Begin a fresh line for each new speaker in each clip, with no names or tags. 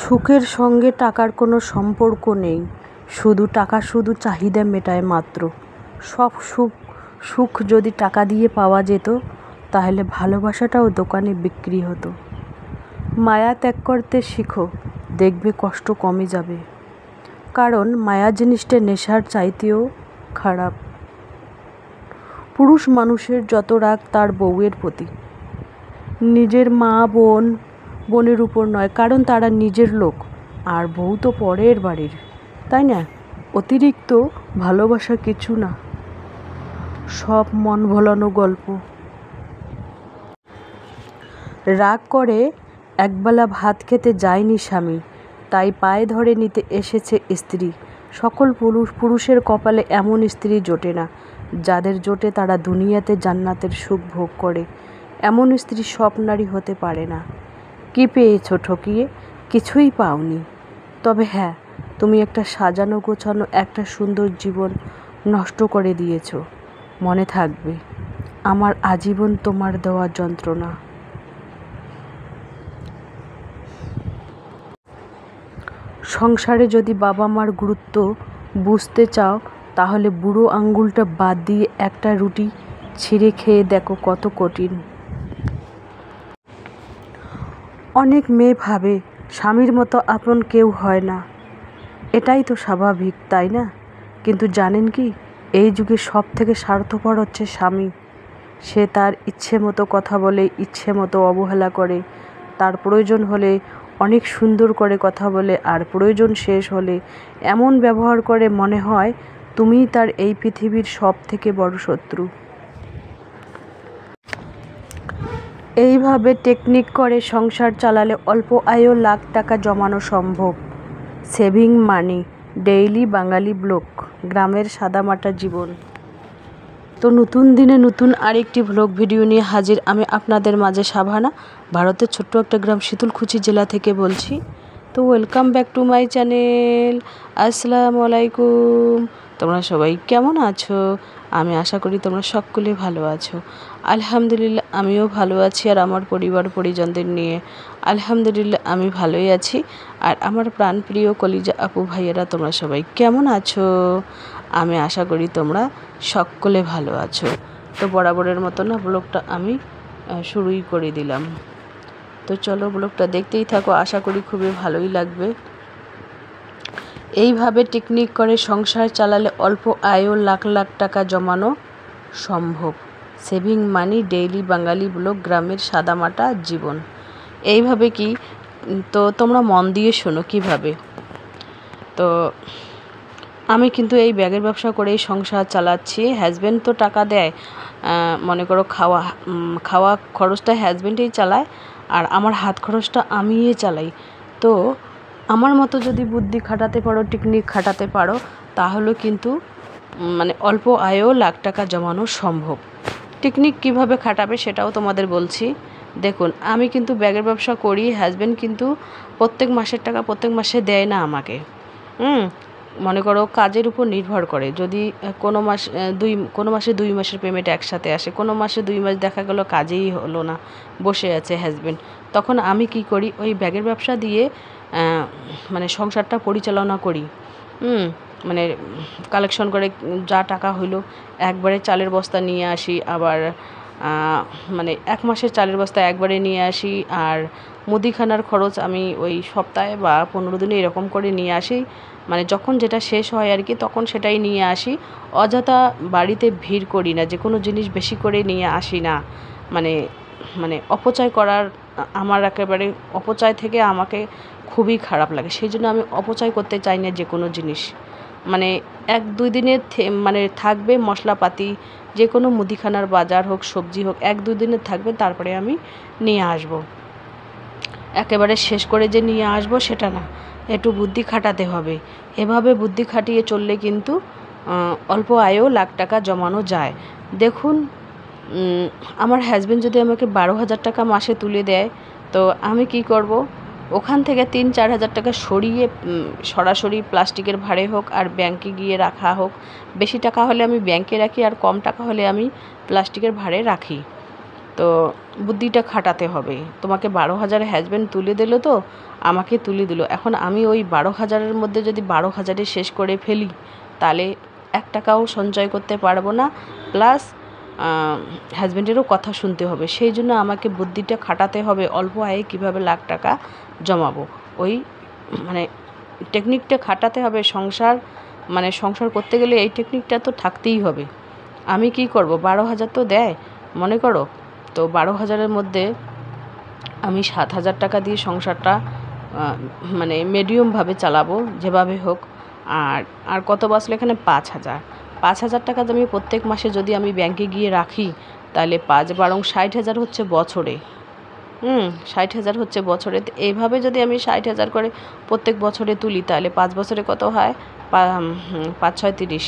সুখের সঙ্গে টাকার কোনো সম্পর্ক নেই, শুধু চাহিদা মেটায় মাত্র। সব সুখ যদি টাকা দিয়ে পাওয়া যেত তাহলে ভালোবাসাটাও দোকানে বিক্রি হতো। মায়া ত্যাগ করতে শিখো, দেখবে কষ্ট কমে যাবে। কারণ মায়া জিনিসটা নেশার চাইতেও খারাপ। পুরুষ মানুষের যত রাগ তার বউয়ের প্রতি, নিজের মা বোনের উপর নয়, কারণ তারা নিজের লোক, আর বউ তো পরের বাড়ির, তাই না? অতিরিক্ত ভালোবাসা কিছু না, সব মন ভোলানো গল্প। রাগ করে একবেলা ভাত খেতে যায়নি স্বামী, তাই পায়ে ধরে নিতে এসেছে স্ত্রী। সকল পুরুষের কপালে এমন স্ত্রী জোটে না, যাদের জোটে তারা দুনিয়াতে জান্নাতের সুখ ভোগ করে। এমন স্ত্রী সব নারী হতে পারে না। কি পেয়েছো ঠকিয়ে? কিছুই পাওনি। তবে হ্যাঁ, তুমি একটা সাজানো গোছানো একটা সুন্দর জীবন নষ্ট করে দিয়েছো। মনে থাকবে, আমার আজীবন তোমার দেওয়া যন্ত্রণা। সংসারে যদি বাবা মার গুরুত্ব বুঝতে চাও, তাহলে বুড়ো আঙ্গুলটা বাদ দিয়ে একটা রুটি ছিঁড়ে খেয়ে দেখো কত কঠিন। অনেক মেয়ে ভাবে স্বামীর মতো আপন কেউ হয় না, এটাই তো স্বাভাবিক, তাই না? কিন্তু জানেন কি, এই যুগে সব থেকে স্বার্থপর হচ্ছে স্বামী। সে তার ইচ্ছে মতো কথা বলে, ইচ্ছে মতো অবহেলা করে, তার প্রয়োজন হলে অনেক সুন্দর করে কথা বলে, আর প্রয়োজন শেষ হলে এমন ব্যবহার করে মনে হয় তুমিই তার এই পৃথিবীর সব থেকে বড় শত্রু। এইভাবে টেকনিক করে সংসার চালালে অল্প আয়েও লাখ টাকা জমানো সম্ভব। সেভিং মানি, ডেইলি বাঙালি ব্লগ, গ্রামের সাদামাটা জীবন। তো নতুন দিনে নতুন আরেকটি ব্লগ ভিডিও নিয়ে হাজির আমি আপনাদের মাঝে। সাভানা, ভারতের ছোট্ট একটা গ্রাম শীতলকুচি জেলা থেকে বলছি। তো welcome back to my channel. আসসালামু আলাইকুম। তোমরা সবাই কেমন আছো? আমি আশা করি তোমরা সকলে ভালো আছো। আলহামদুলিল্লাহ, আমিও ভালো আছি, আর আমার পরিবার পরিজনদের নিয়ে আলহামদুলিল্লাহ আমি ভালোই আছি। আর আমার প্রাণপ্রিয় কলিজা আপু ভাইয়েরা, তোমরা সবাই কেমন আছো? আমি আশা করি তোমরা সকলে ভালো আছো। তো বরাবরের মতো না ব্লগটা আমি শুরুই করে দিলাম। তো চলো ব্লগটা দেখতেই থাকো, আশা করি খুবই ভালোই লাগবে। এইভাবে টেকনিক করে সংসার চালালে অল্প আয়েও লাখ লাখ টাকা জমানো সম্ভব। সেভিং মানি, ডেইলি বাঙালি ব্লগ, গ্রামের সাদামাটা জীবন। এইভাবে কি, তো তোমরা মন দিয়ে শোনো কিভাবে। তো আমি কিন্তু এই ব্যাগের ব্যবসা করেই সংসার চালাচ্ছি। হাজব্যান্ড তো টাকা দেয়, মনে করো খাওয়া খরচটা হাজব্যান্ডেই চালায়, আর আমার হাত খরচটা আমিই চালাই। তো আমার মতো যদি বুদ্ধি খাটাতে পারো, টেকনিক খাটাতে পারো, তাহলে কিন্তু মানে অল্প আয়েও লাখ টাকা জমানো সম্ভব। টেকনিক কিভাবে খাটাবে সেটাও তোমাদের বলছি। দেখুন, আমি কিন্তু ব্যাগের ব্যবসা করি, হাজব্যান্ড কিন্তু প্রত্যেক মাসের টাকা প্রত্যেক মাসে দেয় না আমাকে। মনে করো কাজের উপর নির্ভর করে, যদি কোনো মাসে 2 মাসের পেমেন্ট একসাথে আসে, কোনো মাসে 2 মাস দেখা গেলো কাজেই হলো না, বসে আছে হাজব্যান্ড, তখন আমি কি করি, ওই ব্যাগের ব্যবসা দিয়ে মানে সংসারটা পরিচালনা করি। মানে কালেকশন করে যা টাকা হইলো একবারে চালের বস্তা নিয়ে আসি, আবার মানে 1 মাসের চালের বস্তা একবারে নিয়ে আসি, আর মুদিখানার খরচ আমি ওই সপ্তাহে বা 15 দিনে এরকম করে নিয়ে আসি। মানে যখন যেটা শেষ হয় আর কি, তখন সেটাই নিয়ে আসি। অযথা বাড়িতে ভিড় করি না, যে কোনো জিনিস বেশি করে নিয়ে আসি না। মানে অপচয় করার, আমার একেবারে অপচয় থেকে আমাকে খুবই খারাপ লাগে, সেই জন্য আমি অপচয় করতে চাই না যে কোনো জিনিস। মানে 1-2 দিনের মানে থাকবে মশলাপাতি, যে কোনো মুদিখানার বাজার হোক, সবজি হোক, 1-2 দিনের থাকবে, তারপরে আমি নিয়ে আসব। একেবারে শেষ করে যে নিয়ে আসব সেটা না, একটু বুদ্ধি খাটাতে হবে। এভাবে বুদ্ধি খাটিয়ে চললে কিন্তু অল্প আয়েও লাখ টাকা জমানো যায়। দেখুন, আমার হাজব্যান্ড যদি আমাকে 12,000 টাকা মাসে তুলে দেয়, তো আমি কি করব, ওখান থেকে 3-4 হাজার টাকা সরিয়ে সরাসরি প্লাস্টিকের ভাঁড়ে হোক আর ব্যাংকে গিয়ে রাখা হোক, বেশি টাকা হলে আমি ব্যাংকে রাখি, আর কম টাকা হলে আমি প্লাস্টিকের ভাঁড়ে রাখি। তো বুদ্ধিটা খাটাতে হবে। তোমাকে 12,000 হাজব্যান্ড তুলে দিল, তো আমাকে তুলে দিল, এখন আমি ওই 12,000-এর মধ্যে যদি 12,000-এ শেষ করে ফেলি তাহলে 1 টাকাও সঞ্চয় করতে পারবো না, প্লাস হাজব্যান্ডেরও কথা শুনতে হবে। সেই জন্য আমাকে বুদ্ধিটা খাটাতে হবে অল্প আয়ে কীভাবে লাখ টাকা জমাবো, ওই মানে টেকনিকটা খাটাতে হবে। সংসার করতে গেলে এই টেকনিকটা তো থাকতেই হবে। আমি কি করব, 12,000 তো দেয় মনে করো, তো 12,000-এর মধ্যে আমি 7,000 টাকা দিয়ে সংসারটা মানে মিডিয়ামভাবে চালাবো যেভাবে হোক। আর কত বাঁচলো এখানে 5,000 টাকা আমি প্রত্যেক মাসে যদি আমি ব্যাংকে গিয়ে রাখি তাহলে 5 60,000 হচ্ছে বছরে। 60,000 হচ্ছে বছরে। তো এইভাবে যদি আমি 60,000 করে প্রত্যেক বছরে তুলি তাহলে 5 বছরে কত হয়, 5 6 30,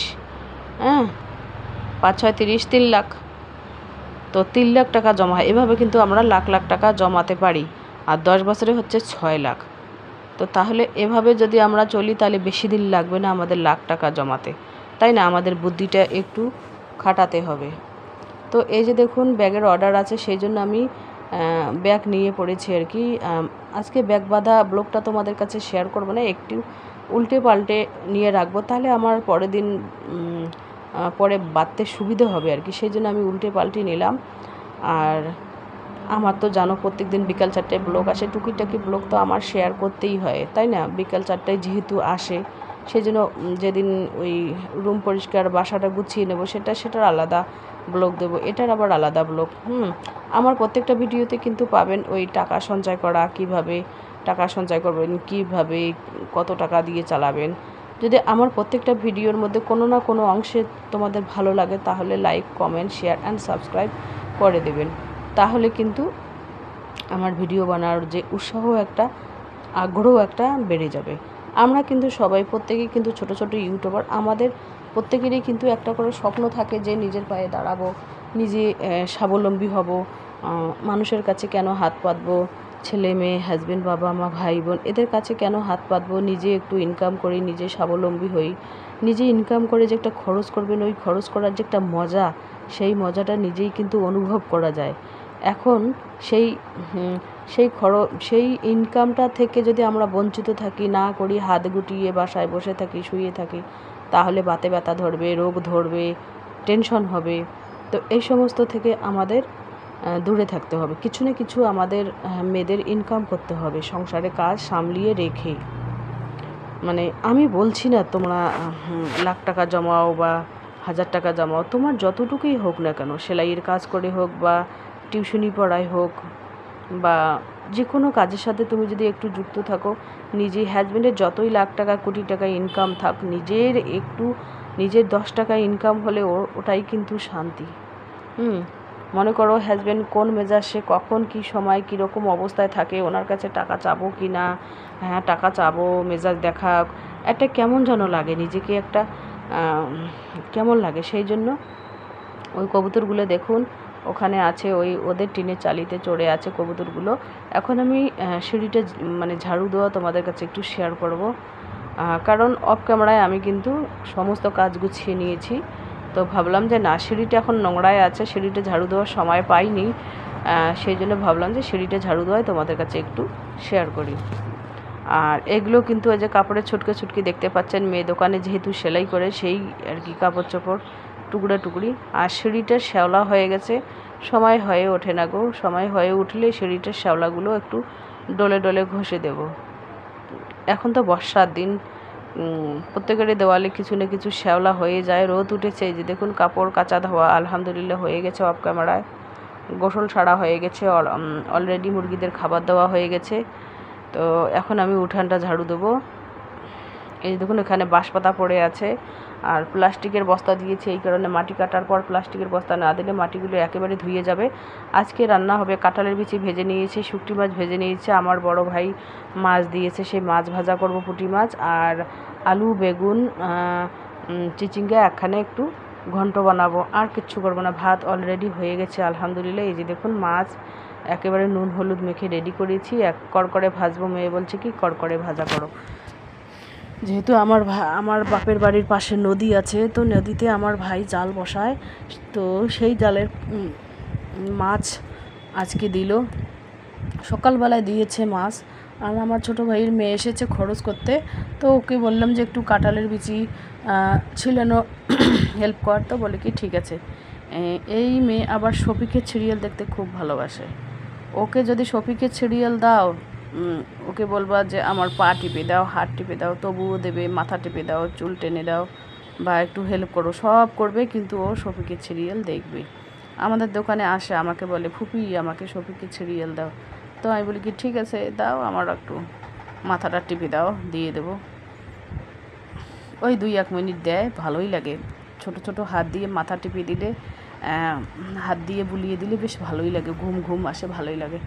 5 6 30, 3 লাখ। তো 3 লাখ টাকা জমা হয়। এভাবে কিন্তু আমরা লাখ লাখ টাকা জমাতে পারি। আর 10 বছরে হচ্ছে 6 লাখ। তো তাহলে এভাবে যদি আমরা চলি তাহলে বেশি দিন লাগবে না আমাদের লাখ টাকা জমাতে, তাই না? আমাদের বুদ্ধিটা একটু খাটাতে হবে। তো এই যে দেখুন ব্যাগের অর্ডার আছে, সেই জন্য আমি ব্যাগ নিয়ে পড়েছি আর কি। আজকে ব্যাগ বাঁধা ব্লগটা তোমাদের কাছে শেয়ার করবো না, একটু উল্টে পাল্টে নিয়ে রাখবো, তাহলে আমার পরের দিন পরে বাঁধতে সুবিধে হবে আর কি। সেই জন্য আমি উল্টে পাল্টে নিলাম। আর আমার তো জানো প্রত্যেক দিন বিকাল 4টায় ব্লগ আসে, টুকিটাকি ব্লগ তো আমার শেয়ার করতেই হয়, তাই না? বিকাল 4টায় যেহেতু আসে, সেই জন্য যেদিন ওই রুম পরিষ্কার বাসাটা গুছিয়ে নেবো সেটার আলাদা ব্লগ দেবো, এটার আবার আলাদা ব্লগ। আমার প্রত্যেকটা ভিডিওতে কিন্তু পাবেন ওই টাকা সঞ্চয় করা, কিভাবে টাকা সঞ্চয় করবেন, কিভাবে কত টাকা দিয়ে চালাবেন। যদি আমার প্রত্যেকটা ভিডিওর মধ্যে কোনো না কোনো অংশে তোমাদের ভালো লাগে তাহলে like, comment, share and subscribe করে দেবেন। তাহলে কিন্তু আমার ভিডিও বানানোর যে উৎসাহ একটা, আগ্রহ একটা বেড়ে যাবে। আমরা কিন্তু সবাই প্রত্যেকেই কিন্তু ছোট ছোট ইউটিউবার, আমাদের প্রত্যেকেরই কিন্তু একটা করে স্বপ্ন থাকে যে নিজের পায়ে দাঁড়াবো, নিজে স্বাবলম্বী হব, মানুষের কাছে কেন হাত পাতবো, ছেলে মেয়ে, হাজব্যান্ড, বাবা মা, ভাই বোন, এদের কাছে কেন হাত পাতবো, নিজে একটু ইনকাম করি, নিজে স্বাবলম্বী হই। নিজে ইনকাম করে যে একটা খরচ করবেন, ওই খরচ করার যে একটা মজা, সেই মজাটা নিজেই কিন্তু অনুভব করা যায়। এখন সেই ইনকামটা থেকে যদি আমরা বঞ্চিত থাকি, না করি, হাত গুটিয়ে বাসায় বসে থাকি, শুয়ে থাকি, তাহলে বাতে ব্যথা ধরবে, রোগ ধরবে, টেনশন হবে। তো এই সমস্ত থেকে আমাদের দূরে থাকতে হবে। কিছু না কিছু আমাদের মেয়েদের ইনকাম করতে হবে, সংসারে কাজ সামলিয়ে রেখে। মানে আমি বলছি না তোমরা লাখ টাকা জমাও বা 1,000 টাকা জমাও, তোমার যতটুকুই হোক না কেন, সেলাইয়ের কাজ করে হোক বা টিউশনি পড়াই হোক বা যে কোনো কাজের সাথে তুমি যদি একটু যুক্ত থাকো, নিজে হাজব্যান্ডের যতই লাখ টাকা কোটি টাকা ইনকাম থাক, নিজের 10 টাকা ইনকাম হলে ওটাই কিন্তু শান্তি। মনে করো হাজব্যান্ড কোন মেজাজে কখন কি সময় কীরকম অবস্থায় থাকে, ওনার কাছে টাকা চাবো কি না, হ্যাঁ টাকা চাবো, মেজাজ দেখা একটা কেমন যেন লাগে, নিজেকে একটা কেমন লাগে। সেই জন্য ওই কবুতরগুলো দেখুন ওখানে আছে, ওদের টিনের চালিতে চড়ে আছে কবুতরগুলো। এখন আমি সিঁড়িটা মানে ঝাড়ু দেওয়া তোমাদের কাছে একটু শেয়ার করব, কারণ অফ ক্যামেরায় আমি কিন্তু সমস্ত কাজ গুছিয়ে নিয়েছি। তো ভাবলাম যে না, সিঁড়িটা এখন নোংরায় আছে, সিঁড়িটা ঝাড়ু দেওয়ার সময় পাইনি, সেই জন্য ভাবলাম যে সিঁড়িটা ঝাড়ু দেওয়ায় তোমাদের কাছে একটু শেয়ার করি। আর এগুলো কিন্তু এই যে কাপড়ের ছুটকি দেখতে পাচ্ছেন, মেয়ে দোকানে যেহেতু সেলাই করে সেই আর কি কাপড় চোপড় টুকরা টুকরি। আর সিঁড়িটা শ্যাওলা হয়ে গেছে, সময় হয়ে ওঠে না গো, সময় হয়ে উঠলে সিঁড়িটার শ্যাওলাগুলো একটু ডলে ডলে ঘষে দেব। এখন তো বর্ষার দিন, প্রত্যেকেরই দেওয়ালে কিছু না কিছু শ্যাওলা হয়ে যায়। রোদ উঠেছে, এই যে দেখুন কাপড় কাচা ধোয়া আলহামদুলিল্লাহ হয়ে গেছে, অফ ক্যামেরায় গোসল ছাড়া হয়ে গেছে, অলরেডি মুরগিদের খাবার দেওয়া হয়ে গেছে। তো এখন আমি উঠানটা ঝাড়ু দেবো। এই দেখুন এখানে বাঁশপাতা পড়ে আছে, আর প্লাস্টিকের বস্তা দিয়েছি, এই কারণে মাটি কাটার পর প্লাস্টিকের বস্তা না দিলে মাটিগুলো একেবারে ধুয়ে যাবে। আজকে রান্না হবে কাঁঠালের বিচি ভেজে নিয়েছি, শুকটি মাছ ভেজে নিয়েছে, আমার বড় ভাই মাছ দিয়েছে, সেই মাছ ভাজা করব, পুঁটি মাছ, আর আলু, বেগুন, চিচিঙ্গা একখানে একটু ঘন্ট বানাবো, আর কিচ্ছু করবো না। ভাত অলরেডি হয়ে গেছে আলহামদুলিল্লাহ। এই যে দেখুন মাছ একেবারে নুন হলুদ মেখে রেডি করেছি, কড়কড়ে ভাজবো। মেয়ে বলছে কি কড়কড়ে ভাজা করো, যেহেতু আমার বাপের বাড়ির পাশে নদী আছে, তো নদীতে আমার ভাই জাল বসায়, তো সেই জালের মাছ আজকে দিল, সকালবেলায় দিয়েছে মাছ। আর আমার ছোটো ভাইয়ের মেয়ে এসেছে খরচ করতে, তো ওকে বললাম যে একটু কাঁঠালের বিচি ছিলানো হেল্প কর, তো বলে কি ঠিক আছে। এই মেয়ে আবার শফিকের সিরিয়াল দেখতে খুব ভালোবাসে। ওকে যদি শফিকের সিরিয়াল দাও, ওকে বলবা যে আমার পা টিপে দাও, হাত টিপে দাও, তবুও দেবে, মাথা টিপে দাও, চুল টেনে দাও, বা একটু হেল্প করো, সব করবে, কিন্তু ও শফিকের সিরিয়াল দেখবে। আমাদের দোকানে আসে, আমাকে বলে ফুপি আমাকে শফিকের সিরিয়াল দাও। তো আমি বলি কি ঠিক আছে দাও, আমার একটু মাথাটা টিপে দাও, দিয়ে দেবো। ওই 2-1 মিনিট দেয়, ভালোই লাগে। ছোট ছোট হাত দিয়ে মাথা টিপে দিলে, হাত দিয়ে বুলিয়ে দিলে বেশ ভালোই লাগে, ঘুম ঘুম আসে, ভালোই লাগে।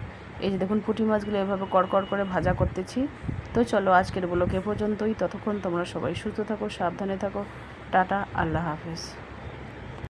এই যে দেখুন পুঁটি মাছগুলো এভাবে কড়কড় করে ভাজা করতেছি। তো চলো আজকের ব্লগ এ পর্যন্তই। ততক্ষণ তোমরা সবাই সুস্থ থাকো, সাবধানে থাকো। টাটা, আল্লাহ হাফেজ।